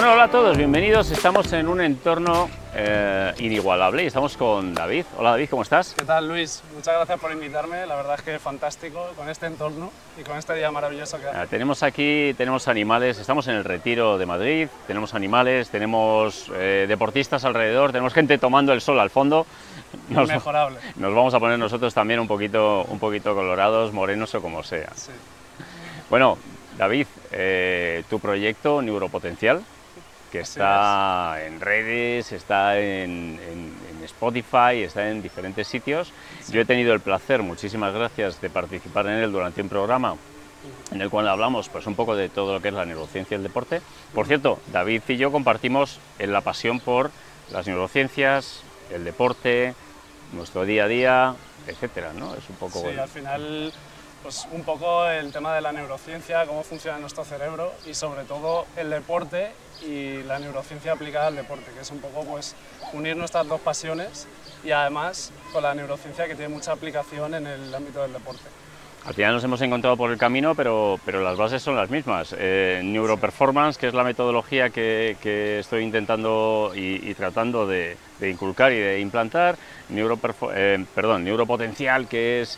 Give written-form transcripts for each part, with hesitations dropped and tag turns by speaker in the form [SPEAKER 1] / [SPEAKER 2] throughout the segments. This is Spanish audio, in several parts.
[SPEAKER 1] Bueno, hola a todos, bienvenidos. Estamos en un entorno inigualable y estamos con David. Hola David, ¿cómo estás?
[SPEAKER 2] ¿Qué tal, Luis? Muchas gracias por invitarme, la verdad es que fantástico con este entorno y con este día maravilloso que hace.
[SPEAKER 1] Tenemos animales, estamos en el Retiro de Madrid, tenemos animales, tenemos deportistas alrededor, tenemos gente tomando el sol al fondo.
[SPEAKER 2] Inmejorable.
[SPEAKER 1] Nos vamos a poner nosotros también un poquito colorados, morenos o como sea.
[SPEAKER 2] Sí.
[SPEAKER 1] Bueno, David, tu proyecto Neuropotencial, que está en redes, está en Spotify, está en diferentes sitios. Sí. Yo he tenido el placer, muchísimas gracias, de participar en él durante un programa en el cual hablamos pues un poco de todo lo que es la neurociencia y el deporte. Por cierto, David y yo compartimos la pasión por las neurociencias, el deporte, nuestro día a día, etcétera, ¿no? Es un poco...
[SPEAKER 2] Sí, al final, pues un poco el tema de la neurociencia, cómo funciona nuestro cerebro y sobre todo el deporte y la neurociencia aplicada al deporte, que es un poco pues unir nuestras dos pasiones y además con la neurociencia que tiene mucha aplicación en el ámbito del deporte.
[SPEAKER 1] Al final nos hemos encontrado por el camino, pero las bases son las mismas. Neuroperformance, que es la metodología que estoy intentando y tratando de inculcar y de implantar. Neuropotencial, que es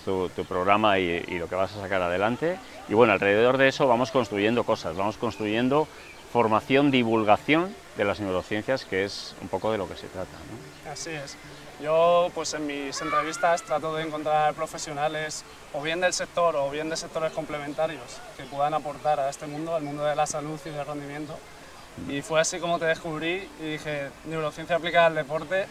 [SPEAKER 1] tu programa y lo que vas a sacar adelante. Y bueno, alrededor de eso vamos construyendo cosas, vamos construyendo formación, divulgación de las neurociencias, que es un poco de lo que se trata, ¿no?
[SPEAKER 2] Así es. Yo pues en mis entrevistas trato de encontrar profesionales o bien del sector o bien de sectores complementarios que puedan aportar a este mundo, al mundo de la salud y del rendimiento. Y fue así como te descubrí y dije, neurociencia aplicada al deporte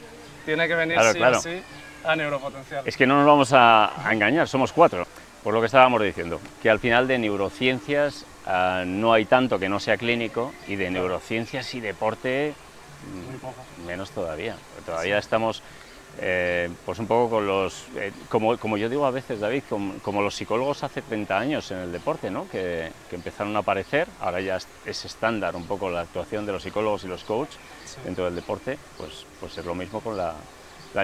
[SPEAKER 2] tiene que venir
[SPEAKER 1] claro.
[SPEAKER 2] o sí a Neuropotencial.
[SPEAKER 1] Es que no nos vamos a engañar, somos 4, por lo que estábamos diciendo, que al final de neurociencias no hay tanto que no sea clínico y de neurociencias y deporte
[SPEAKER 2] muy poco.
[SPEAKER 1] Menos todavía. Todavía estamos pues un poco con los, como yo digo a veces, David, como los psicólogos hace 30 años en el deporte, ¿no? que empezaron a aparecer, ahora ya es estándar un poco la actuación de los psicólogos y los coaches dentro del deporte, pues es lo mismo con la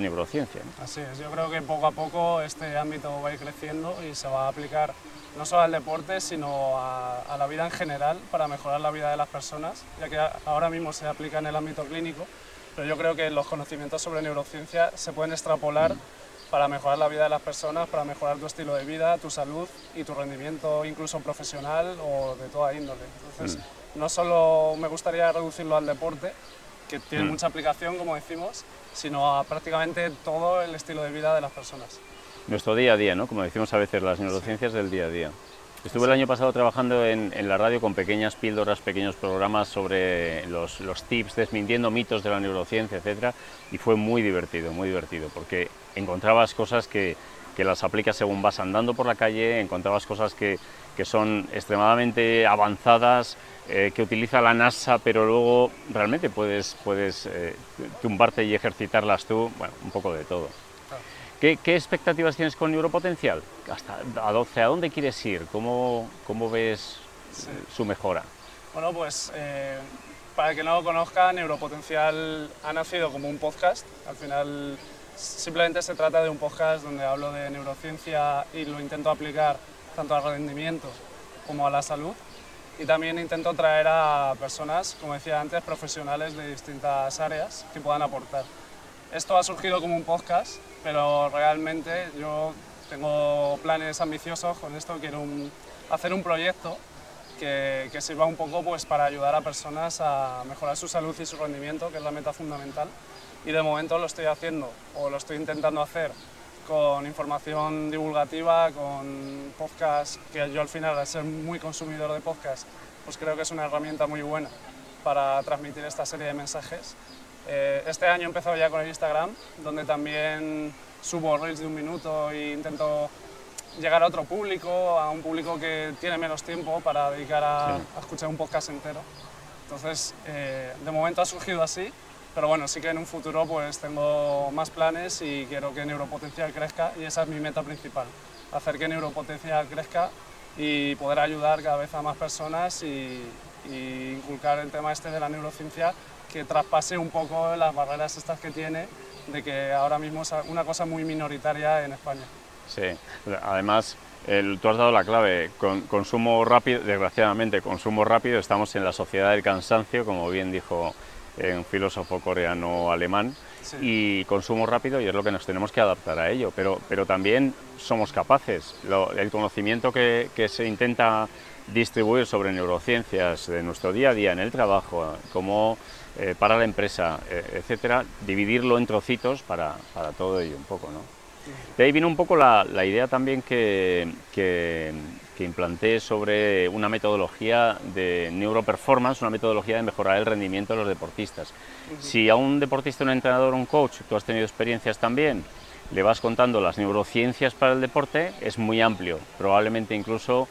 [SPEAKER 1] neurociencia, ¿no?
[SPEAKER 2] Así es, yo creo que poco a poco este ámbito va a ir creciendo y se va a aplicar no solo al deporte, sino a la vida en general para mejorar la vida de las personas, ya que ahora mismo se aplica en el ámbito clínico, pero yo creo que los conocimientos sobre neurociencia se pueden extrapolar para mejorar la vida de las personas, para mejorar tu estilo de vida, tu salud y tu rendimiento incluso profesional o de toda índole. Entonces, no solo me gustaría reducirlo al deporte, que tiene mucha aplicación, como decimos, sino a prácticamente todo el estilo de vida de las personas.
[SPEAKER 1] Nuestro día a día, ¿no? Como decimos a veces, las neurociencias del día a día. Estuve el año pasado trabajando en la radio con pequeñas píldoras, pequeños programas sobre los tips, desmintiendo mitos de la neurociencia, etcétera, y fue muy divertido, porque encontrabas cosas que las aplicas según vas andando por la calle, encontrabas cosas que son extremadamente avanzadas, que utiliza la NASA, pero luego realmente puedes tumbarte y ejercitarlas tú, bueno, un poco de todo. ¿Qué expectativas tienes con Neuropotencial? ¿Hacia dónde quieres ir? ¿Cómo ves su mejora?
[SPEAKER 2] Bueno, pues para el que no lo conozca, Neuropotencial ha nacido como un podcast. Al final simplemente se trata de un podcast donde hablo de neurociencia y lo intento aplicar tanto al rendimiento como a la salud. Y también intento traer a personas, como decía antes, profesionales de distintas áreas que puedan aportar. Esto ha surgido como un podcast, pero realmente yo tengo planes ambiciosos con esto. Quiero hacer un proyecto que sirva un poco pues, para ayudar a personas a mejorar su salud y su rendimiento, que es la meta fundamental. Y de momento lo estoy haciendo, o lo estoy intentando hacer, con información divulgativa, con podcast, que yo al final, al ser muy consumidor de podcast, pues creo que es una herramienta muy buena para transmitir esta serie de mensajes. Este año he empezado ya con el Instagram, donde también subo reels de 1 minuto e intento llegar a otro público, a un público que tiene menos tiempo para dedicar a escuchar un podcast entero. Entonces, de momento ha surgido así, pero bueno, sí que en un futuro pues tengo más planes y quiero que Neuropotencial crezca y esa es mi meta principal, hacer que Neuropotencial crezca y poder ayudar cada vez a más personas y inculcar el tema este de la neurociencia, que traspase un poco las barreras estas que tiene, de que ahora mismo es una cosa muy minoritaria en España.
[SPEAKER 1] Sí, además tú has dado la clave, consumo rápido, desgraciadamente consumo rápido, estamos en la sociedad del cansancio, como bien dijo un filósofo coreano-alemán,
[SPEAKER 2] Sí.
[SPEAKER 1] y consumo rápido y es lo que nos tenemos que adaptar a ello, pero también somos capaces, el conocimiento que se intenta distribuir sobre neurociencias de nuestro día a día en el trabajo, como para la empresa, etcétera, dividirlo en trocitos para todo ello un poco, ¿no? De ahí vino un poco la idea también que implanté sobre una metodología de neuroperformance, una metodología de mejorar el rendimiento de los deportistas. Si a un deportista, un entrenador, un coach, tú has tenido experiencias también, le vas contando las neurociencias para el deporte, es muy amplio, probablemente incluso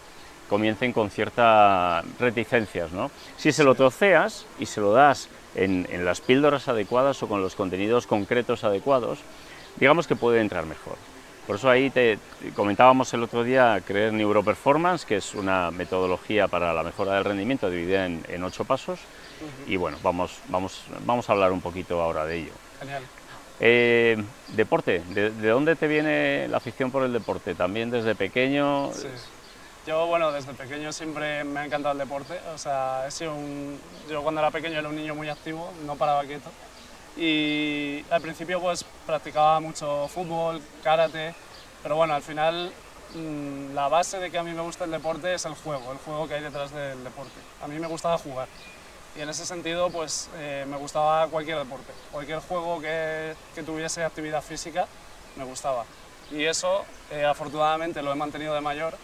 [SPEAKER 1] comiencen con ciertas reticencias, ¿no? Si se lo troceas y se lo das en las píldoras adecuadas o con los contenidos concretos adecuados, digamos que puede entrar mejor. Por eso ahí te comentábamos el otro día crear Neuroperformance, que es una metodología para la mejora del rendimiento dividida en 8 pasos. Y bueno, vamos a hablar un poquito ahora de ello.
[SPEAKER 2] Genial.
[SPEAKER 1] Deporte, ¿de dónde te viene la afición por el deporte? ¿También desde pequeño?
[SPEAKER 2] Sí. Yo, bueno, desde pequeño siempre me ha encantado el deporte. O sea, yo cuando era pequeño era un niño muy activo, no paraba quieto. Y al principio pues practicaba mucho fútbol, karate, pero bueno, al final la base de que a mí me gusta el deporte es el juego que hay detrás del deporte. A mí me gustaba jugar y en ese sentido pues me gustaba cualquier deporte, cualquier juego que tuviese actividad física me gustaba. Y eso afortunadamente lo he mantenido de mayor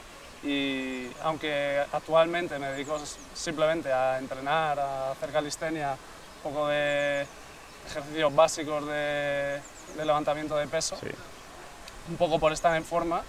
[SPEAKER 2] y aunque actualmente me dedico simplemente a entrenar, a hacer calistenia, un poco de ejercicios básicos de levantamiento de peso,
[SPEAKER 1] Sí.
[SPEAKER 2] un poco por estar en forma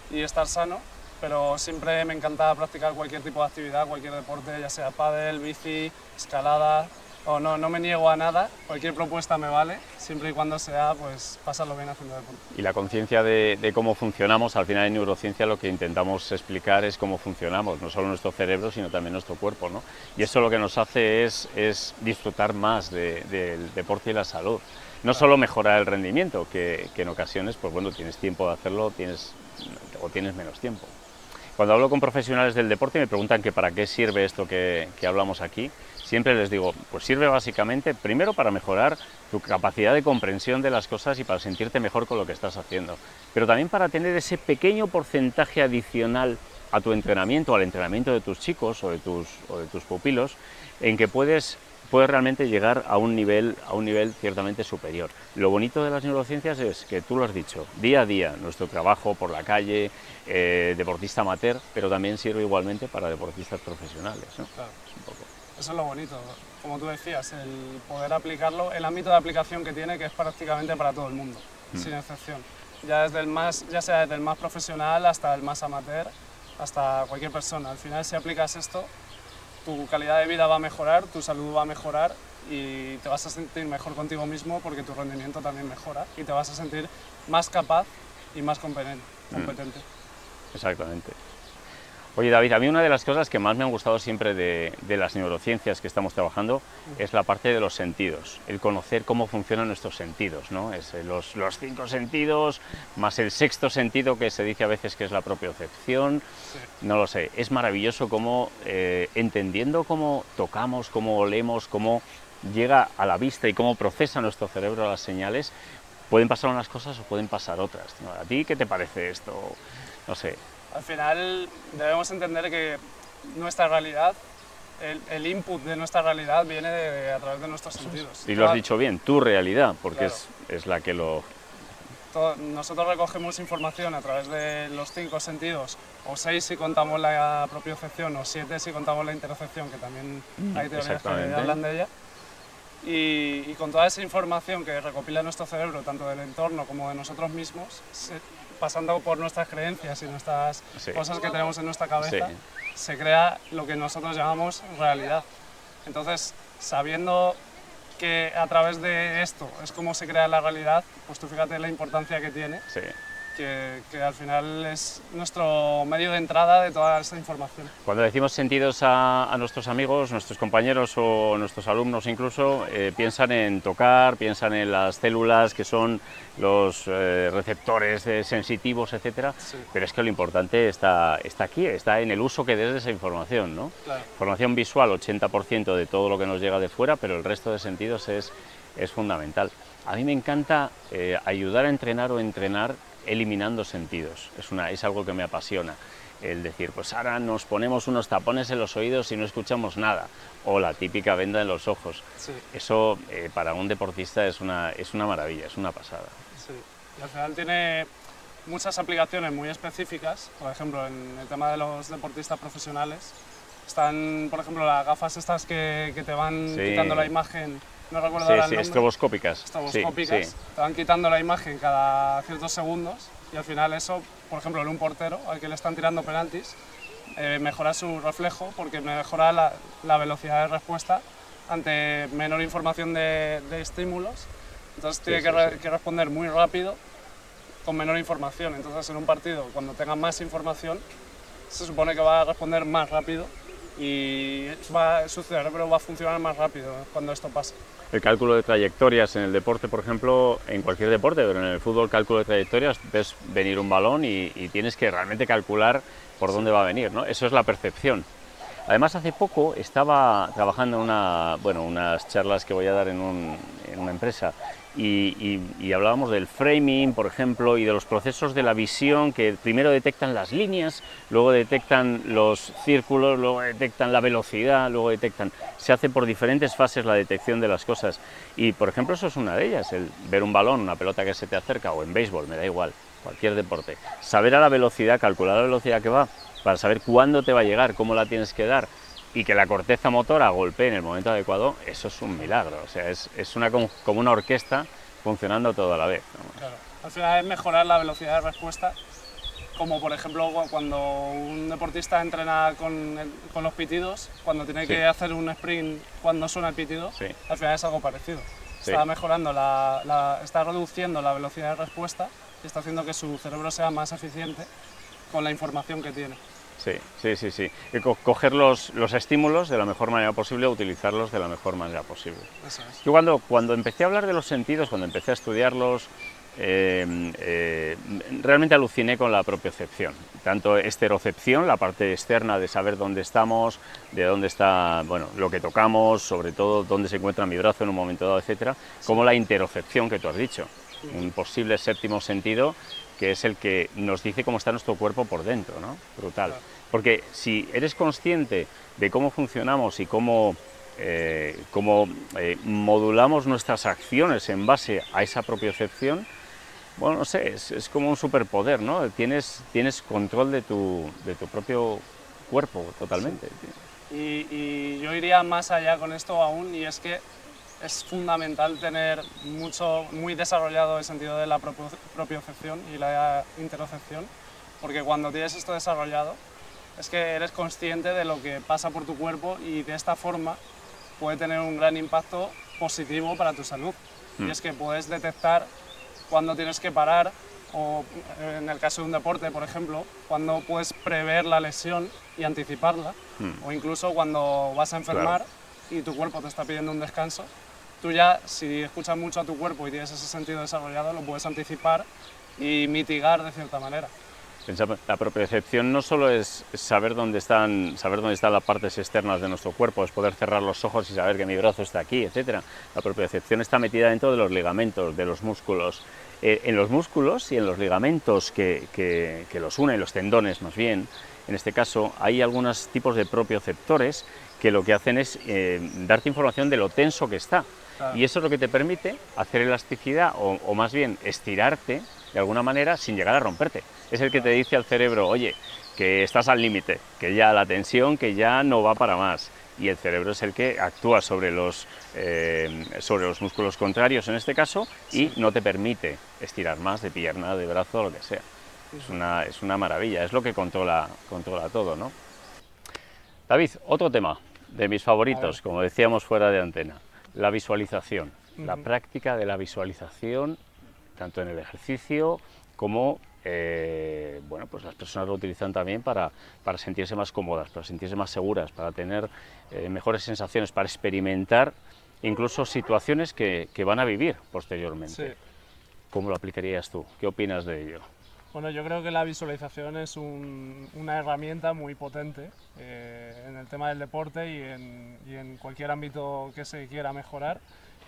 [SPEAKER 2] y estar sano, pero siempre me encanta practicar cualquier tipo de actividad, cualquier deporte, ya sea pádel, bici, escalada, o no me niego a nada, cualquier propuesta me vale, siempre y cuando sea pues pasarlo bien haciendo deporte.
[SPEAKER 1] Y la conciencia de cómo funcionamos, al final en neurociencia lo que intentamos explicar es cómo funcionamos, no solo nuestro cerebro, sino también nuestro cuerpo, ¿no? Y eso lo que nos hace es disfrutar más del deporte y la salud. No solo mejorar el rendimiento, que en ocasiones, pues bueno, tienes tiempo de hacerlo, o tienes menos tiempo. Cuando hablo con profesionales del deporte y me preguntan que para qué sirve esto que hablamos aquí, siempre les digo, pues sirve básicamente primero para mejorar tu capacidad de comprensión de las cosas y para sentirte mejor con lo que estás haciendo, pero también para tener ese pequeño porcentaje adicional a tu entrenamiento, al entrenamiento de tus chicos o de tus pupilos, en que puedes realmente llegar a un nivel ciertamente superior. Lo bonito de las neurociencias es que tú lo has dicho, día a día, nuestro trabajo por la calle, deportista amateur, pero también sirve igualmente para deportistas profesionales, ¿no?
[SPEAKER 2] Claro.
[SPEAKER 1] Es un poco.
[SPEAKER 2] Eso es lo bonito, como tú decías, el poder aplicarlo, el ámbito de aplicación que tiene, que es prácticamente para todo el mundo, sin excepción. Ya sea desde el más profesional hasta el más amateur, hasta cualquier persona. Al final, si aplicas esto, tu calidad de vida va a mejorar, tu salud va a mejorar y te vas a sentir mejor contigo mismo porque tu rendimiento también mejora y te vas a sentir más capaz y más competente.
[SPEAKER 1] Exactamente. Oye, David, a mí una de las cosas que más me han gustado siempre de las neurociencias que estamos trabajando es la parte de los sentidos, el conocer cómo funcionan nuestros sentidos, ¿no? Es los 5 sentidos, más el 6º sentido que se dice a veces que es la propiocepción, no lo sé, es maravilloso cómo, entendiendo cómo tocamos, cómo olemos, cómo llega a la vista y cómo procesa nuestro cerebro las señales, pueden pasar unas cosas o pueden pasar otras, ¿no? ¿A ti qué te parece esto? No sé.
[SPEAKER 2] Al final debemos entender que nuestra realidad, el input de nuestra realidad viene a través de nuestros sentidos.
[SPEAKER 1] Y lo has dicho bien, tu realidad, porque
[SPEAKER 2] Claro.
[SPEAKER 1] es la que lo...
[SPEAKER 2] Nosotros recogemos información a través de los 5 sentidos, o 6 si contamos la propiocepción, o 7 si contamos la interocepción, que también hay teorías que hablan de ella. Y con toda esa información que recopila nuestro cerebro, tanto del entorno como de nosotros mismos, pasando por nuestras creencias y nuestras cosas que tenemos en nuestra cabeza, se crea lo que nosotros llamamos realidad. Entonces, sabiendo que a través de esto es como se crea la realidad, pues tú fíjate la importancia que tiene que al final es nuestro medio de entrada de toda esta información.
[SPEAKER 1] Cuando decimos sentidos a nuestros amigos, nuestros compañeros o nuestros alumnos incluso, piensan en tocar, piensan en las células que son los receptores sensitivos, etcétera,
[SPEAKER 2] Sí.
[SPEAKER 1] pero es que lo importante está aquí, está en el uso que des de esa información, ¿no?
[SPEAKER 2] Claro.
[SPEAKER 1] Información visual, 80% de todo lo que nos llega de fuera, pero el resto de sentidos es fundamental. A mí me encanta ayudar a entrenar o entrenar eliminando sentidos, es algo que me apasiona. El decir, pues ahora nos ponemos unos tapones en los oídos y no escuchamos nada, o la típica venda en los ojos.
[SPEAKER 2] Sí.
[SPEAKER 1] Eso para un deportista es una maravilla, es una pasada.
[SPEAKER 2] Sí. Y al final tiene muchas aplicaciones muy específicas, por ejemplo, en el tema de los deportistas profesionales. Están, por ejemplo, las gafas estas que te van
[SPEAKER 1] Sí.
[SPEAKER 2] quitando la imagen, no recuerdo ahora el nombre.
[SPEAKER 1] Estroboscópicas.
[SPEAKER 2] Estroboscópicas,
[SPEAKER 1] Sí, sí.
[SPEAKER 2] te van quitando la imagen cada ciertos segundos y al final eso, por ejemplo, en un portero al que le están tirando penaltis, mejora su reflejo porque mejora la velocidad de respuesta ante menor información de estímulos. Entonces tiene que responder muy rápido con menor información. Entonces en un partido, cuando tenga más información, se supone que va a responder más rápido y su cerebro va a funcionar más rápido cuando esto pasa.
[SPEAKER 1] El cálculo de trayectorias en el deporte, por ejemplo, en cualquier deporte, pero en el fútbol, cálculo de trayectorias, ves venir un balón y tienes que realmente calcular por dónde va a venir, ¿no? Eso es la percepción. Además, hace poco estaba trabajando en unas charlas que voy a dar en una empresa y hablábamos del framing, por ejemplo, y de los procesos de la visión que primero detectan las líneas, luego detectan los círculos, luego detectan la velocidad, luego detectan... Se hace por diferentes fases la detección de las cosas y, por ejemplo, eso es una de ellas, el ver un balón, una pelota que se te acerca, o en béisbol, me da igual, cualquier deporte. Saber a la velocidad, calcular la velocidad que va, para saber cuándo te va a llegar, cómo la tienes que dar, y que la corteza motora golpee en el momento adecuado, eso es un milagro. O sea, es como una orquesta funcionando toda la vez, ¿no?
[SPEAKER 2] Claro. Al final es mejorar la velocidad de respuesta, como por ejemplo cuando un deportista entrena con los pitidos, cuando tiene que hacer un sprint cuando suena el pitido, al final es algo parecido. Está mejorando, está reduciendo la velocidad de respuesta y está haciendo que su cerebro sea más eficiente con la información que tiene.
[SPEAKER 1] Sí. Y coger los estímulos de la mejor manera posible, utilizarlos de la mejor manera posible.
[SPEAKER 2] Eso es.
[SPEAKER 1] Yo cuando empecé a hablar de los sentidos, cuando empecé a estudiarlos, realmente aluciné con la propiocepción, tanto esterocepción, la parte externa de saber dónde estamos, de dónde está lo que tocamos, sobre todo dónde se encuentra mi brazo en un momento dado, etcétera, como la interocepción que tú has dicho, un posible séptimo sentido que es el que nos dice cómo está nuestro cuerpo por dentro, ¿no? Brutal. Porque si eres consciente de cómo funcionamos y cómo modulamos nuestras acciones en base a esa propiocepción, bueno, no sé, es como un superpoder, ¿no? Tienes control de tu propio cuerpo totalmente.
[SPEAKER 2] Sí. Y yo iría más allá con esto aún, y es que es fundamental tener muy desarrollado el sentido de la propiocepción y la interocepción, porque cuando tienes esto desarrollado es que eres consciente de lo que pasa por tu cuerpo y de esta forma puede tener un gran impacto positivo para tu salud. Y es que puedes detectar cuándo tienes que parar, o en el caso de un deporte, por ejemplo, cuándo puedes prever la lesión y anticiparla, o incluso cuando vas a enfermar y tu cuerpo te está pidiendo un descanso. Tú ya, si escuchas mucho a tu cuerpo y tienes ese sentido desarrollado, lo puedes anticipar y mitigar de cierta manera.
[SPEAKER 1] La propiocepción no solo es saber dónde están las partes externas de nuestro cuerpo, es poder cerrar los ojos y saber que mi brazo está aquí, etc. La propiocepción está metida dentro de los ligamentos, de los músculos. En los músculos y en los ligamentos que los unen, los tendones más bien, en este caso, hay algunos tipos de propioceptores que lo que hacen es darte información de lo tenso que está. Claro. Y eso es lo que te permite hacer elasticidad o más bien estirarte de alguna manera sin llegar a romperte. Es el que te dice al cerebro, oye, que estás al límite, que ya la tensión, que ya no va para más. Y el cerebro es el que actúa sobre los músculos contrarios en este caso y no te permite estirar más de pierna, de brazo, lo que sea. Es una maravilla, es lo que controla todo, ¿no? David, otro tema de mis favoritos, como decíamos fuera de antena, la visualización, la práctica de la visualización, tanto en el ejercicio como bueno, pues las personas lo utilizan también para sentirse más cómodas, para sentirse más seguras, para tener mejores sensaciones, para experimentar incluso situaciones que van a vivir posteriormente.
[SPEAKER 2] Sí.
[SPEAKER 1] ¿Cómo lo aplicarías tú? ¿Qué opinas de ello?
[SPEAKER 2] Bueno, yo creo que la visualización es una herramienta muy potente en el tema del deporte y en cualquier ámbito que se quiera mejorar.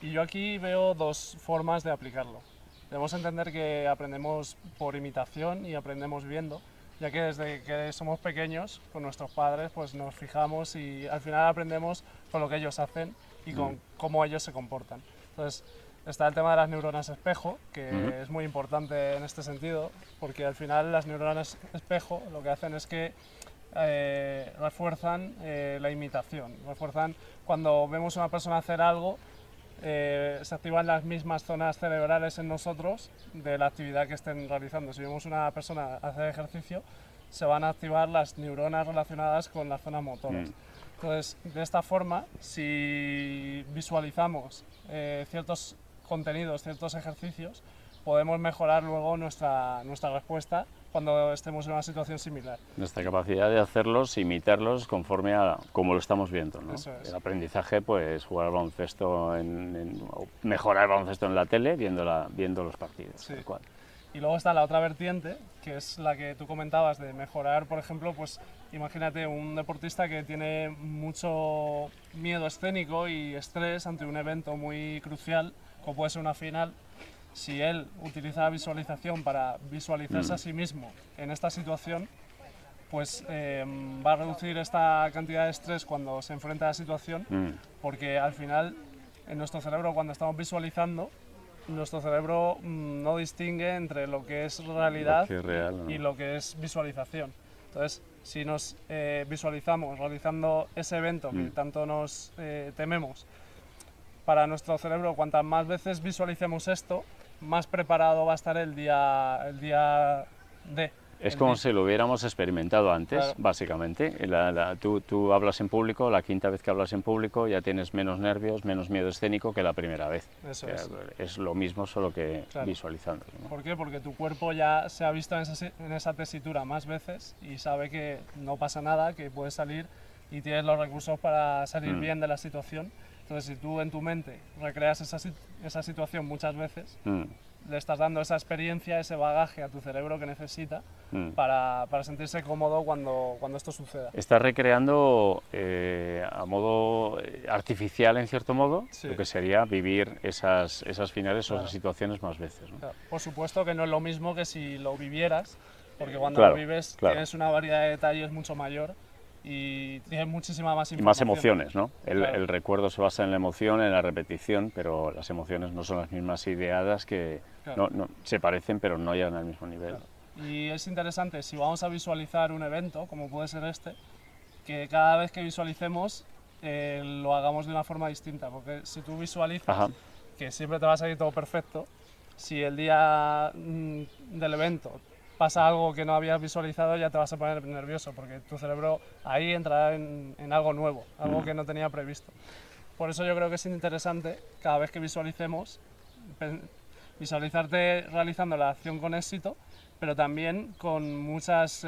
[SPEAKER 2] Y yo aquí veo dos formas de aplicarlo. Debemos entender que aprendemos por imitación y aprendemos viendo, ya que desde que somos pequeños con nuestros padres pues nos fijamos y al final aprendemos con lo que ellos hacen y con cómo ellos se comportan. Entonces, está el tema de las neuronas espejo, que es muy importante en este sentido, porque al final las neuronas espejo lo que hacen es que refuerzan la imitación, refuerzan cuando vemos a una persona hacer algo, se activan las mismas zonas cerebrales en nosotros de la actividad que estén realizando. Si vemos a una persona hacer ejercicio, se van a activar las neuronas relacionadas con las zonas motoras. Entonces, de esta forma, si visualizamos ciertos contenidos, ciertos ejercicios, podemos mejorar luego nuestra respuesta cuando estemos en una situación similar.
[SPEAKER 1] Nuestra capacidad de hacerlos, imitarlos conforme a como lo estamos viendo, ¿no?
[SPEAKER 2] Eso es.
[SPEAKER 1] El aprendizaje, pues jugar al baloncesto, o mejorar el baloncesto en la tele viendo los partidos.
[SPEAKER 2] Sí.
[SPEAKER 1] Tal cual.
[SPEAKER 2] Y luego está la otra vertiente, que es la que tú comentabas de mejorar, por ejemplo, pues imagínate un deportista que tiene mucho miedo escénico y estrés ante un evento muy crucial, como puede ser una final. Si él utiliza la visualización para visualizarse a sí mismo en esta situación, pues va a reducir esta cantidad de estrés cuando se enfrenta a la situación, porque al final en nuestro cerebro, cuando estamos visualizando, nuestro cerebro no distingue entre lo que es realidad
[SPEAKER 1] Lo que es real, ¿no?
[SPEAKER 2] y lo que es visualización. Entonces, si nos visualizamos realizando ese evento que tanto nos tememos, para nuestro cerebro, cuantas más veces visualicemos esto, más preparado va a estar el día D.
[SPEAKER 1] Es como si lo hubiéramos experimentado antes,
[SPEAKER 2] Claro.
[SPEAKER 1] básicamente. Tú hablas en público, la quinta vez que hablas en público ya tienes menos nervios, menos miedo escénico que la primera vez.
[SPEAKER 2] Eso
[SPEAKER 1] O sea,
[SPEAKER 2] es.
[SPEAKER 1] es lo mismo, solo que
[SPEAKER 2] Claro.
[SPEAKER 1] visualizando, ¿no?
[SPEAKER 2] ¿Por qué? Porque tu cuerpo ya se ha visto en esa tesitura más veces y sabe que no pasa nada, que puedes salir y tienes los recursos para salir bien de la situación. Entonces, si tú en tu mente recreas esa situación muchas veces, le estás dando esa experiencia, ese bagaje a tu cerebro que necesita para sentirse cómodo cuando esto suceda.
[SPEAKER 1] Estás recreando a modo artificial, en cierto modo,
[SPEAKER 2] Sí.
[SPEAKER 1] lo que sería vivir esas finales o
[SPEAKER 2] Claro.
[SPEAKER 1] esas situaciones más veces, ¿no?
[SPEAKER 2] Claro, por supuesto que no es lo mismo que si lo vivieras, porque cuando
[SPEAKER 1] Claro,
[SPEAKER 2] lo vives
[SPEAKER 1] claro.
[SPEAKER 2] tienes una variedad de detalles mucho mayor y tienes muchísima más
[SPEAKER 1] Y
[SPEAKER 2] información.
[SPEAKER 1] más emociones, ¿no?
[SPEAKER 2] Claro.
[SPEAKER 1] El recuerdo se basa en la emoción, en la repetición, pero las emociones no son las mismas ideadas, que
[SPEAKER 2] Claro.
[SPEAKER 1] se parecen, pero no llegan al mismo nivel.
[SPEAKER 2] Claro. Y es interesante, si vamos a visualizar un evento, como puede ser este, que cada vez que visualicemos lo hagamos de una forma distinta, porque si tú visualizas
[SPEAKER 1] Ajá.
[SPEAKER 2] que siempre te va a salir todo perfecto, si el día del evento pasa algo que no habías visualizado, ya te vas a poner nervioso, porque tu cerebro ahí entrará en algo nuevo, algo que no tenía previsto. Por eso yo creo que es interesante, cada vez que visualicemos, visualizarte realizando la acción con éxito, pero también con muchos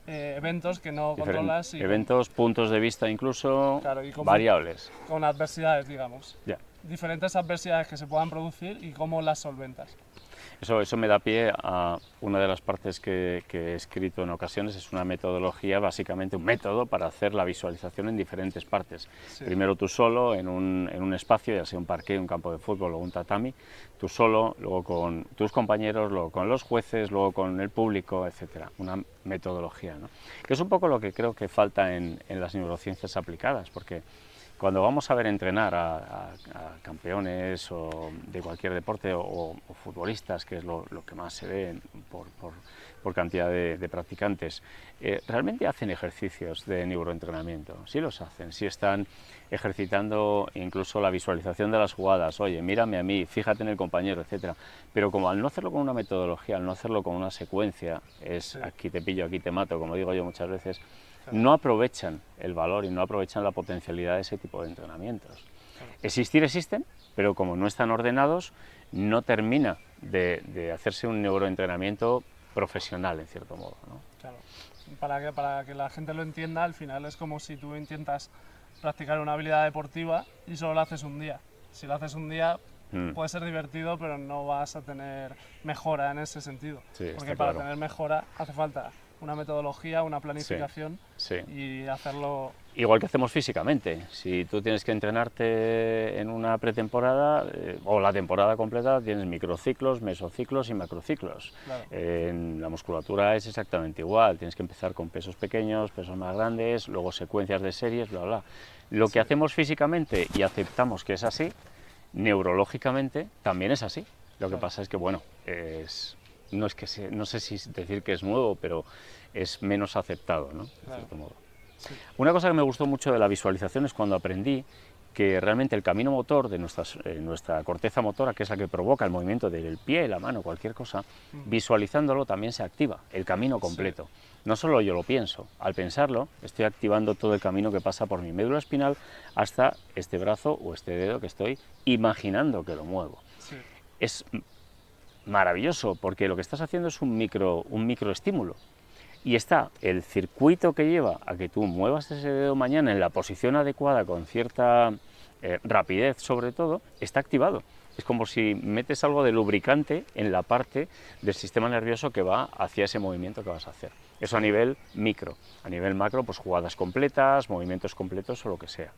[SPEAKER 2] eventos que no controlas y
[SPEAKER 1] Eventos, puntos de vista incluso,
[SPEAKER 2] Claro, y
[SPEAKER 1] variables.
[SPEAKER 2] con adversidades, digamos.
[SPEAKER 1] Ya.
[SPEAKER 2] Diferentes adversidades que se puedan producir y cómo las solventas.
[SPEAKER 1] Eso me da pie a una de las partes que he escrito en ocasiones, es una metodología, básicamente un método para hacer la visualización en diferentes partes.
[SPEAKER 2] Sí.
[SPEAKER 1] Primero tú solo, en un espacio, ya sea un parque, un campo de fútbol o un tatami, tú solo, luego con tus compañeros, luego con los jueces, luego con el público, etcétera. Una metodología, ¿no? Que es un poco lo que creo que falta en las neurociencias aplicadas, porque cuando vamos a ver entrenar a campeones o de cualquier deporte o futbolistas, que es lo que más se ve por cantidad de practicantes, realmente hacen ejercicios de neuroentrenamiento, sí los hacen, sí están ejercitando incluso la visualización de las jugadas, oye, mírame a mí, fíjate en el compañero, etcétera. Pero como al no hacerlo con una metodología, al no hacerlo con una secuencia, es aquí te pillo, aquí te mato, como digo yo muchas veces, no aprovechan el valor y no aprovechan la potencialidad de ese tipo de entrenamientos. Existir existen, pero como no están ordenados, no termina de hacerse un neuroentrenamiento profesional, en cierto modo, ¿no?
[SPEAKER 2] Claro. Para que la gente lo entienda, al final es como si tú intentas practicar una habilidad deportiva y solo lo haces un día. Si lo haces un día puede ser divertido, pero no vas a tener mejora en ese sentido.
[SPEAKER 1] Sí,
[SPEAKER 2] porque
[SPEAKER 1] está
[SPEAKER 2] para
[SPEAKER 1] claro.
[SPEAKER 2] tener mejora hace falta una metodología, una planificación
[SPEAKER 1] Sí.
[SPEAKER 2] y hacerlo...
[SPEAKER 1] Igual que hacemos físicamente, si tú tienes que entrenarte en una pretemporada o la temporada completa, tienes microciclos, mesociclos y macrociclos.
[SPEAKER 2] Claro.
[SPEAKER 1] En la musculatura es exactamente igual, tienes que empezar con pesos pequeños, pesos más grandes, luego secuencias de series, bla, bla. Lo que hacemos físicamente y aceptamos que es así, neurológicamente también es así. Lo que pasa es que, bueno, no sé si decir que es nuevo, pero es menos aceptado, ¿no? De cierto modo.
[SPEAKER 2] Sí.
[SPEAKER 1] Una cosa que me gustó mucho de la visualización es cuando aprendí que realmente el camino motor de nuestra corteza motora, que es la que provoca el movimiento del pie, la mano, cualquier cosa, visualizándolo también se activa el camino completo. Sí. No solo yo lo pienso, al pensarlo estoy activando todo el camino que pasa por mi médula espinal hasta este brazo o este dedo que estoy imaginando que lo muevo.
[SPEAKER 2] Sí.
[SPEAKER 1] Es maravilloso porque lo que estás haciendo es un microestímulo. Y está el circuito que lleva a que tú muevas ese dedo mañana en la posición adecuada con cierta rapidez sobre todo, está activado. Es como si metes algo de lubricante en la parte del sistema nervioso que va hacia ese movimiento que vas a hacer. Eso a nivel micro. A nivel macro, pues jugadas completas, movimientos completos o lo que sea.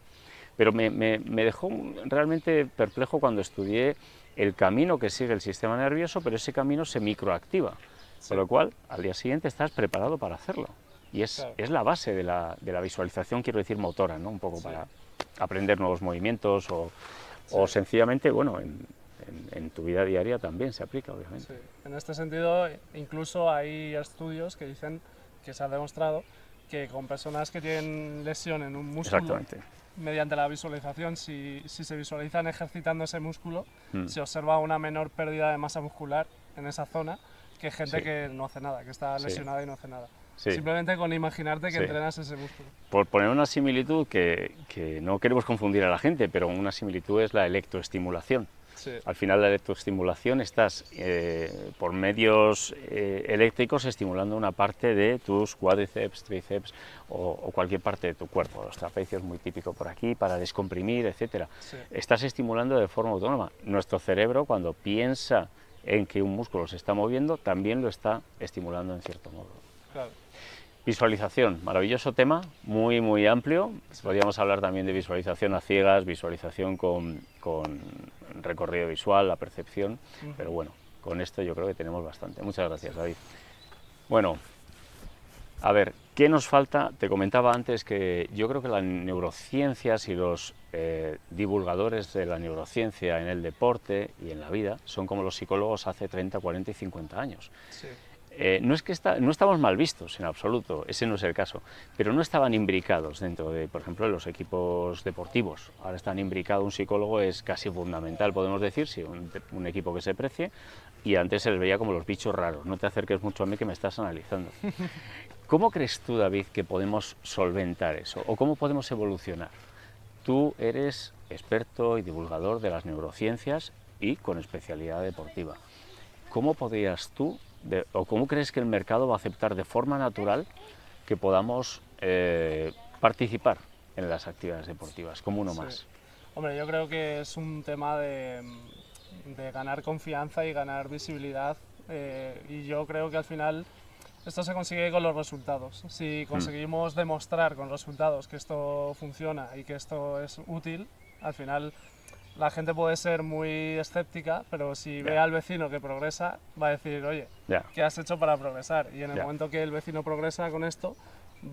[SPEAKER 1] Pero me dejó realmente perplejo cuando estudié el camino que sigue el sistema nervioso, pero ese camino se microactiva. Sí. Con lo cual, al día siguiente estás preparado para hacerlo. Y es la base de la visualización, quiero decir, motora, ¿no? Un poco para aprender nuevos movimientos o sencillamente, bueno, en tu vida diaria también se aplica, obviamente.
[SPEAKER 2] Sí. En este sentido, incluso hay estudios que dicen que se ha demostrado que con personas que tienen lesión en un músculo, mediante la visualización, si se visualizan ejercitando ese músculo, se observa una menor pérdida de masa muscular en esa zona que gente que no hace nada, que está lesionada y no hace nada. Sí. Simplemente con imaginarte que entrenas ese músculo.
[SPEAKER 1] Por poner una similitud que no queremos confundir a la gente, pero una similitud es la electroestimulación. Sí. Al final la electroestimulación estás por medios eléctricos estimulando una parte de tus cuádriceps, tríceps o cualquier parte de tu cuerpo. Los trapecios, muy típico por aquí, para descomprimir, etc. Sí. Estás estimulando de forma autónoma. Nuestro cerebro, cuando piensa en que un músculo se está moviendo, también lo está estimulando en cierto modo.
[SPEAKER 2] Claro.
[SPEAKER 1] Visualización, maravilloso tema, muy muy amplio. Podríamos hablar también de visualización a ciegas, visualización con recorrido visual, la percepción, pero bueno, con esto yo creo que tenemos bastante. Muchas gracias, David. Bueno, a ver, ¿qué nos falta? Te comentaba antes que yo creo que las neurociencias y los divulgadores de la neurociencia en el deporte y en la vida son como los psicólogos hace 30, 40 y 50 años. Sí. No es que no estamos mal vistos en absoluto, ese no es el caso, pero no estaban imbricados dentro de, por ejemplo, de los equipos deportivos. Ahora están imbricados, un psicólogo es casi fundamental, podemos decir, si un equipo que se precie, y antes se les veía como los bichos raros, no te acerques mucho a mí que me estás analizando. ¿Cómo crees tú, David, que podemos solventar eso o cómo podemos evolucionar? Tú eres experto y divulgador de las neurociencias y con especialidad deportiva. ¿Cómo podrías tú o cómo crees que el mercado va a aceptar de forma natural que podamos participar en las actividades deportivas como uno más?
[SPEAKER 2] Hombre, yo creo que es un tema de ganar confianza y ganar visibilidad y yo creo que al final esto se consigue con los resultados. Si conseguimos demostrar con resultados que esto funciona y que esto es útil, al final la gente puede ser muy escéptica, pero si ve al vecino que progresa, va a decir, oye, ¿qué has hecho para progresar? Y en el momento que el vecino progresa con esto,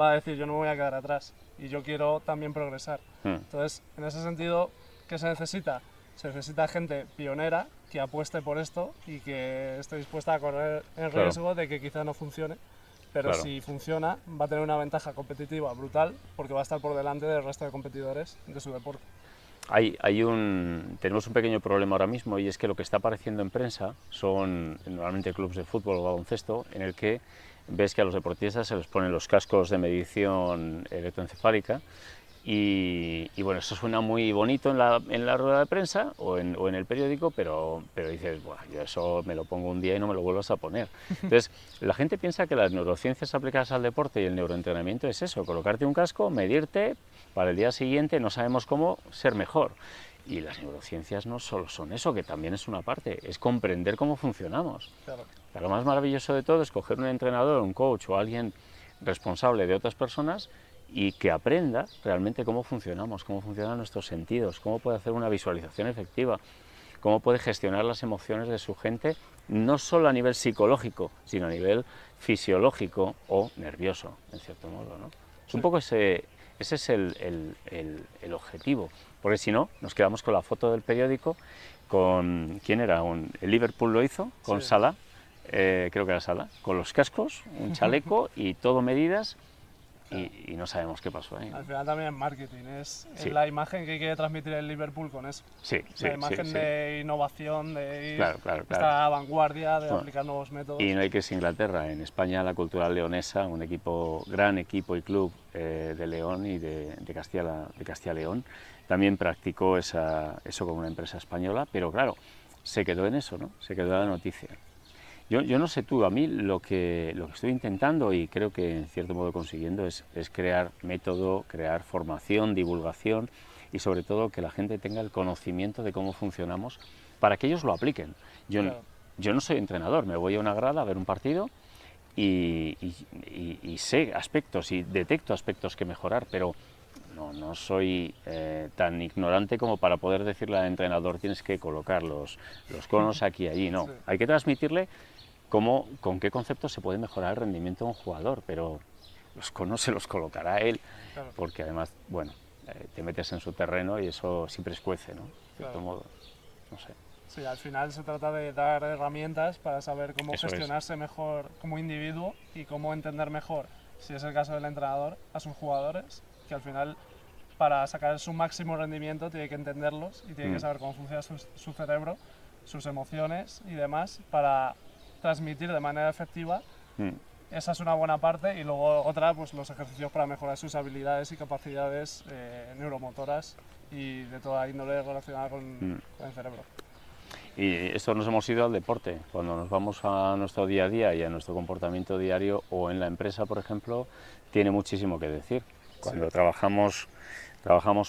[SPEAKER 2] va a decir, yo no me voy a quedar atrás y yo quiero también progresar. Entonces, en ese sentido, ¿qué se necesita? Se necesita gente pionera que apueste por esto y que esté dispuesta a correr el riesgo de que quizá no funcione, pero si funciona va a tener una ventaja competitiva brutal porque va a estar por delante del resto de competidores de su deporte.
[SPEAKER 1] Tenemos un pequeño problema ahora mismo y es que lo que está apareciendo en prensa son normalmente clubes de fútbol o baloncesto en el que ves que a los deportistas se les ponen los cascos de medición electroencefálica Y bueno, eso suena muy bonito en la rueda de prensa o en el periódico, pero dices, bueno, yo eso me lo pongo un día y no me lo vuelvas a poner. Entonces, la gente piensa que las neurociencias aplicadas al deporte y el neuroentrenamiento es eso, colocarte un casco, medirte, para el día siguiente no sabemos cómo ser mejor. Y las neurociencias no solo son eso, que también es una parte, es comprender cómo funcionamos.
[SPEAKER 2] Claro.
[SPEAKER 1] Lo más maravilloso de todo es coger un entrenador, un coach o alguien responsable de otras personas y que aprenda realmente cómo funcionamos, cómo funcionan nuestros sentidos, cómo puede hacer una visualización efectiva, cómo puede gestionar las emociones de su gente, no solo a nivel psicológico, sino a nivel fisiológico o nervioso, en cierto modo, ¿no? Es un poco ese es el objetivo, porque si no, nos quedamos con la foto del periódico, con, ¿quién era? El Liverpool lo hizo, con Salah, creo que era Salah, con los cascos, un chaleco y todo medidas. Y no sabemos qué pasó ahí.
[SPEAKER 2] Al final también es marketing, es la imagen que quiere transmitir el Liverpool con eso. La imagen de innovación, de ir esta vanguardia, de aplicar nuevos métodos.
[SPEAKER 1] Y no hay que irse a Inglaterra, en España la Cultural Leonesa, un gran equipo y club de León y de Castilla León, también practicó eso con una empresa española, pero claro, se quedó en eso, ¿no? Se quedó en la noticia. Yo no sé tú, a mí lo que estoy intentando y creo que en cierto modo consiguiendo es crear método, crear formación, divulgación y sobre todo que la gente tenga el conocimiento de cómo funcionamos para que ellos lo apliquen. Yo no soy entrenador, me voy a una grada a ver un partido y sé aspectos y detecto aspectos que mejorar, pero no soy tan ignorante como para poder decirle al entrenador tienes que colocar los conos aquí y allí, no. Hay que transmitirle con qué conceptos se puede mejorar el rendimiento de un jugador, pero los conos se los colocará él, porque además, bueno, te metes en su terreno y eso siempre escuece, ¿no? De cierto modo, no sé.
[SPEAKER 2] Sí, al final se trata de dar herramientas para saber cómo gestionarse mejor como individuo y cómo entender mejor, si es el caso del entrenador, a sus jugadores, que al final para sacar su máximo rendimiento tiene que entenderlos y tiene que saber cómo funciona su cerebro, sus emociones y demás para transmitir de manera efectiva. Esa es una buena parte y luego otra, pues los ejercicios para mejorar sus habilidades y capacidades neuromotoras y de toda índole relacionada con el cerebro.
[SPEAKER 1] Y esto nos hemos ido al deporte. Cuando nos vamos a nuestro día a día y a nuestro comportamiento diario o en la empresa, por ejemplo, tiene muchísimo que decir. Cuando trabajamos,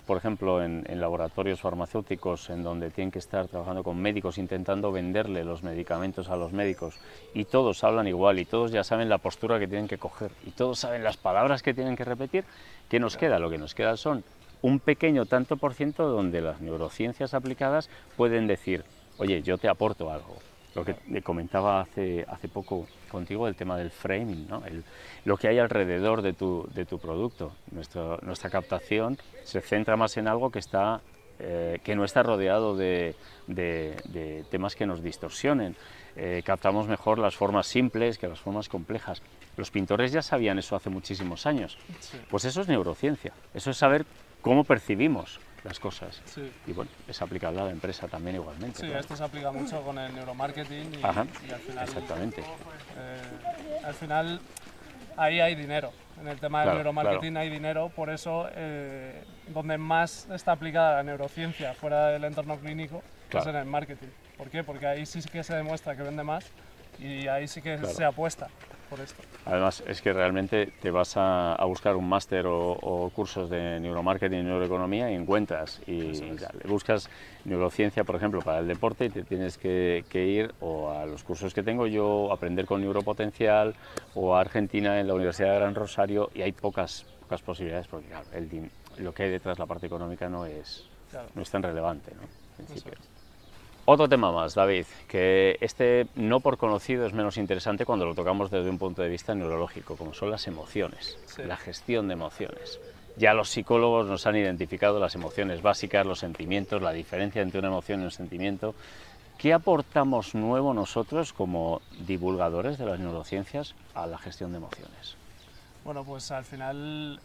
[SPEAKER 1] por ejemplo, en laboratorios farmacéuticos en donde tienen que estar trabajando con médicos intentando venderle los medicamentos a los médicos y todos hablan igual y todos ya saben la postura que tienen que coger y todos saben las palabras que tienen que repetir, ¿qué nos queda? Lo que nos queda son un pequeño tanto por ciento donde las neurociencias aplicadas pueden decir, oye, yo te aporto algo. Lo que comentaba hace poco contigo, el tema del framing, ¿no? Lo que hay alrededor de tu producto. Nuestra captación se centra más en algo que no está rodeado de temas que nos distorsionen. Captamos mejor las formas simples que las formas complejas. Los pintores ya sabían eso hace muchísimos años. Pues eso es neurociencia, eso es saber cómo percibimos las cosas. Y bueno, es aplicable a la empresa también igualmente.
[SPEAKER 2] Sí, claro. Esto se aplica mucho con el neuromarketing y al final...
[SPEAKER 1] Exactamente.
[SPEAKER 2] Al final ahí hay dinero. En el tema del neuromarketing hay dinero, por eso donde más está aplicada la neurociencia fuera del entorno clínico es en el marketing. ¿Por qué? Porque ahí sí que se demuestra que vende más y ahí sí que se apuesta por esto.
[SPEAKER 1] Además, es que realmente te vas a buscar un máster o cursos de neuromarketing y neuroeconomía y encuentras, buscas neurociencia, por ejemplo, para el deporte y te tienes que ir o a los cursos que tengo yo, aprender con neuropotencial o a Argentina en la Universidad de Gran Rosario y hay pocas posibilidades porque claro, lo que hay detrás, la parte económica no es tan relevante, ¿no? En principio. Otro tema más, David, que no por conocido es menos interesante cuando lo tocamos desde un punto de vista neurológico, como son las emociones, la gestión de emociones. Ya los psicólogos nos han identificado las emociones básicas, los sentimientos, la diferencia entre una emoción y un sentimiento. ¿Qué aportamos nuevo nosotros como divulgadores de las neurociencias a la gestión de emociones?
[SPEAKER 2] Bueno, pues al final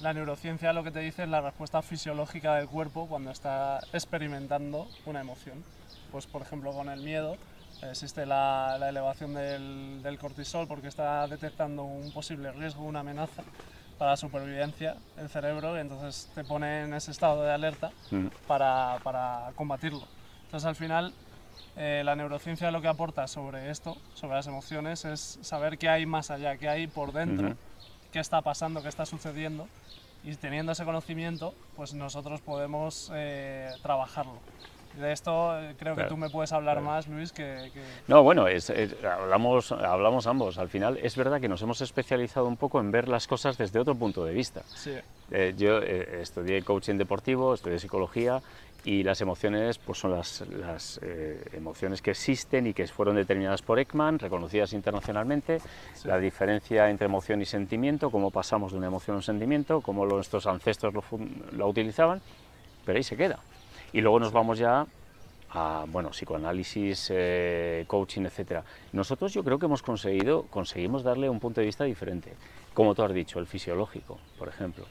[SPEAKER 2] la neurociencia lo que te dice es la respuesta fisiológica del cuerpo cuando está experimentando una emoción. Pues por ejemplo con el miedo existe la elevación del cortisol porque está detectando un posible riesgo, una amenaza para la supervivencia el cerebro, y entonces te pone en ese estado de alerta para combatirlo. Entonces al final la neurociencia lo que aporta sobre esto, sobre las emociones, es saber qué hay más allá, qué hay por dentro, qué está pasando, qué está sucediendo, y teniendo ese conocimiento, pues nosotros podemos trabajarlo. De esto creo que tú me puedes hablar más, Luis, que...
[SPEAKER 1] No, bueno, hablamos ambos. Al final es verdad que nos hemos especializado un poco en ver las cosas desde otro punto de vista.
[SPEAKER 2] Sí.
[SPEAKER 1] Yo estudié coaching deportivo, estudié psicología, y las emociones pues son las emociones que existen y que fueron determinadas por Ekman, reconocidas internacionalmente. Sí. La diferencia entre emoción y sentimiento, cómo pasamos de una emoción a un sentimiento, cómo nuestros ancestros lo utilizaban, pero ahí se queda. Y luego nos vamos ya a psicoanálisis, coaching, etc. Nosotros yo creo que conseguimos darle un punto de vista diferente. Como tú has dicho, el fisiológico, por ejemplo.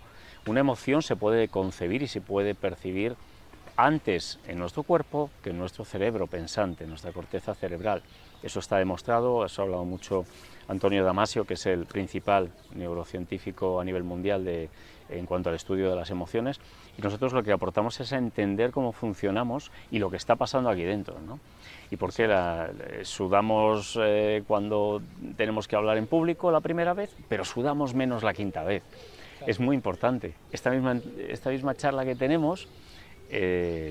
[SPEAKER 1] Una emoción se puede concebir y se puede percibir antes en nuestro cuerpo que en nuestro cerebro pensante, en nuestra corteza cerebral. Eso está demostrado, eso ha hablado mucho Antonio Damasio, que es el principal neurocientífico a nivel mundial en cuanto al estudio de las emociones, y nosotros lo que aportamos es a entender cómo funcionamos y lo que está pasando aquí dentro, ¿no? Y por qué sudamos cuando tenemos que hablar en público la primera vez, pero sudamos menos la quinta vez. Claro. Es muy importante. Esta misma charla que tenemos,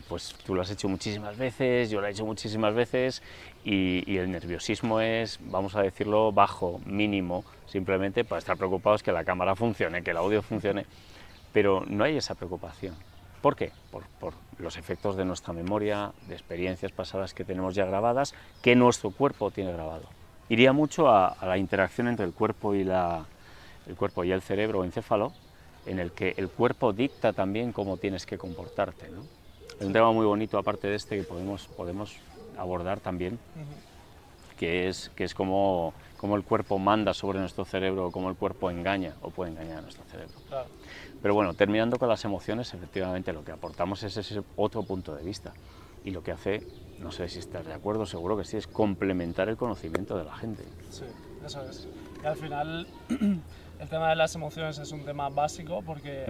[SPEAKER 1] pues tú lo has hecho muchísimas veces, yo lo he hecho muchísimas veces, y el nerviosismo es, vamos a decirlo, bajo, mínimo, simplemente para estar preocupados que la cámara funcione, que el audio funcione, pero no hay esa preocupación. ¿Por qué? Por los efectos de nuestra memoria, de experiencias pasadas que tenemos ya grabadas, que nuestro cuerpo tiene grabado. Iría mucho a la interacción entre el cuerpo y el cerebro o encéfalo, en el que el cuerpo dicta también cómo tienes que comportarte, ¿no? Es un tema muy bonito, aparte de este, que podemos abordar también, que es cómo el cuerpo manda sobre nuestro cerebro, o cómo el cuerpo engaña o puede engañar a nuestro cerebro.
[SPEAKER 2] Claro.
[SPEAKER 1] Pero bueno, terminando con las emociones, efectivamente lo que aportamos es ese otro punto de vista, y lo que hace, no sé si estás de acuerdo, seguro que sí, es complementar el conocimiento de la gente.
[SPEAKER 2] Sí, eso es. Y al final el tema de las emociones es un tema básico porque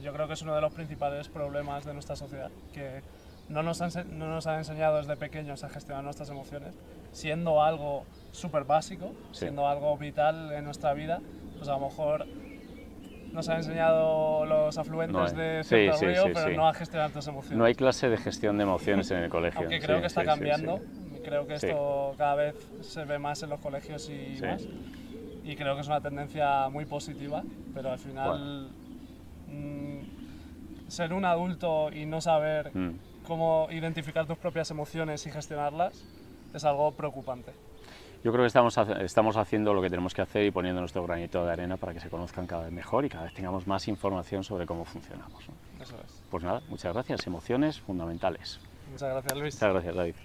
[SPEAKER 2] yo creo que es uno de los principales problemas de nuestra sociedad, que no nos han enseñado desde pequeños a gestionar nuestras emociones, siendo algo súper básico, siendo algo vital en nuestra vida. Pues a lo mejor nos han enseñado los afluentes de cierto río, pero no a gestionar tus emociones.
[SPEAKER 1] No hay clase de gestión de emociones en el colegio.
[SPEAKER 2] Aunque creo que está cambiando, creo que esto cada vez se ve más en los colegios y más. Y creo que es una tendencia muy positiva, pero al final ser un adulto y no saber cómo identificar tus propias emociones y gestionarlas es algo preocupante.
[SPEAKER 1] Yo creo que estamos haciendo lo que tenemos que hacer y poniendo nuestro granito de arena para que se conozcan cada vez mejor y cada vez tengamos más información sobre cómo funcionamos, ¿no?
[SPEAKER 2] Eso es.
[SPEAKER 1] Pues nada, muchas gracias. Emociones fundamentales.
[SPEAKER 2] Muchas gracias, Luis.
[SPEAKER 1] Muchas gracias, David.